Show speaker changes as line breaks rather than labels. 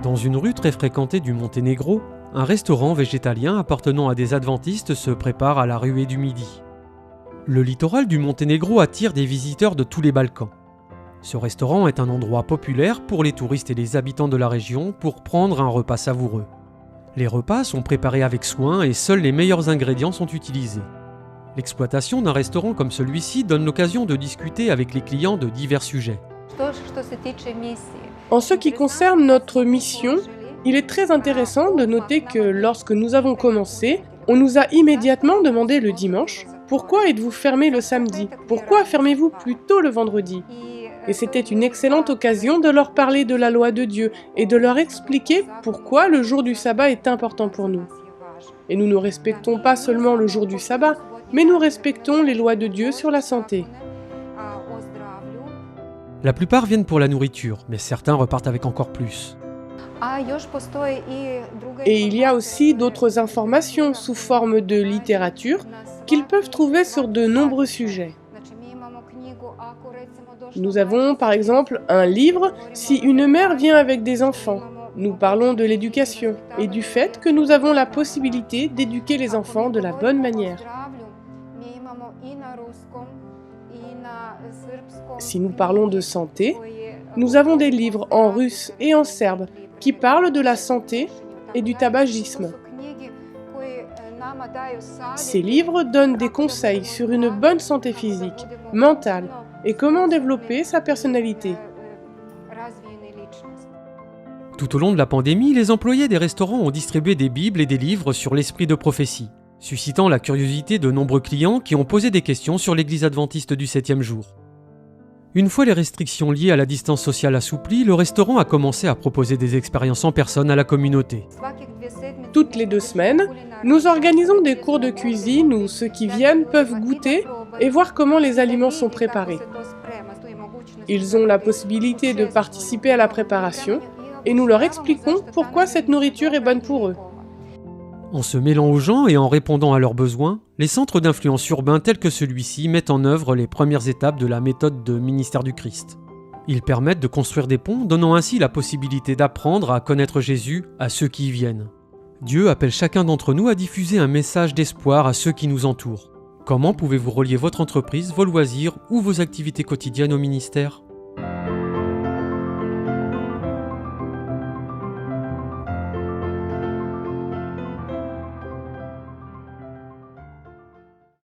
Dans une rue très fréquentée du Monténégro, un restaurant végétalien appartenant à des adventistes se prépare à la ruée du midi. Le littoral du Monténégro attire des visiteurs de tous les Balkans. Ce restaurant est un endroit populaire pour les touristes et les habitants de la région pour prendre un repas savoureux. Les repas sont préparés avec soin et seuls les meilleurs ingrédients sont utilisés. L'exploitation d'un restaurant comme celui-ci donne l'occasion de discuter avec les clients de divers sujets.
En ce qui concerne notre mission, il est très intéressant de noter que lorsque nous avons commencé, on nous a immédiatement demandé le dimanche « Pourquoi êtes-vous fermé le samedi? Pourquoi fermez-vous plus tôt le vendredi ?» Et c'était une excellente occasion de leur parler de la loi de Dieu et de leur expliquer pourquoi le jour du sabbat est important pour nous. Et nous ne respectons pas seulement le jour du sabbat, mais nous respectons les lois de Dieu sur la santé.
La plupart viennent pour la nourriture, mais certains repartent avec encore plus.
Et il y a aussi d'autres informations sous forme de littérature qu'ils peuvent trouver sur de nombreux sujets. Nous avons par exemple un livre « Si une mère vient avec des enfants ». Nous parlons de l'éducation et du fait que nous avons la possibilité d'éduquer les enfants de la bonne manière. Si nous parlons de santé, nous avons des livres en russe et en serbe qui parlent de la santé et du tabagisme. Ces livres donnent des conseils sur une bonne santé physique, mentale et comment développer sa personnalité.
Tout au long de la pandémie, les employés des restaurants ont distribué des bibles et des livres sur l'esprit de prophétie, suscitant la curiosité de nombreux clients qui ont posé des questions sur l'église adventiste du 7e jour. Une fois les restrictions liées à la distance sociale assouplies, le restaurant a commencé à proposer des expériences en personne à la communauté.
Toutes les 2 semaines, nous organisons des cours de cuisine où ceux qui viennent peuvent goûter et voir comment les aliments sont préparés. Ils ont la possibilité de participer à la préparation et nous leur expliquons pourquoi cette nourriture est bonne pour eux.
En se mêlant aux gens et en répondant à leurs besoins, les centres d'influence urbains tels que celui-ci mettent en œuvre les premières étapes de la méthode de ministère du Christ. Ils permettent de construire des ponts, donnant ainsi la possibilité d'apprendre à connaître Jésus à ceux qui y viennent. Dieu appelle chacun d'entre nous à diffuser un message d'espoir à ceux qui nous entourent. Comment pouvez-vous relier votre entreprise, vos loisirs ou vos activités quotidiennes au ministère ?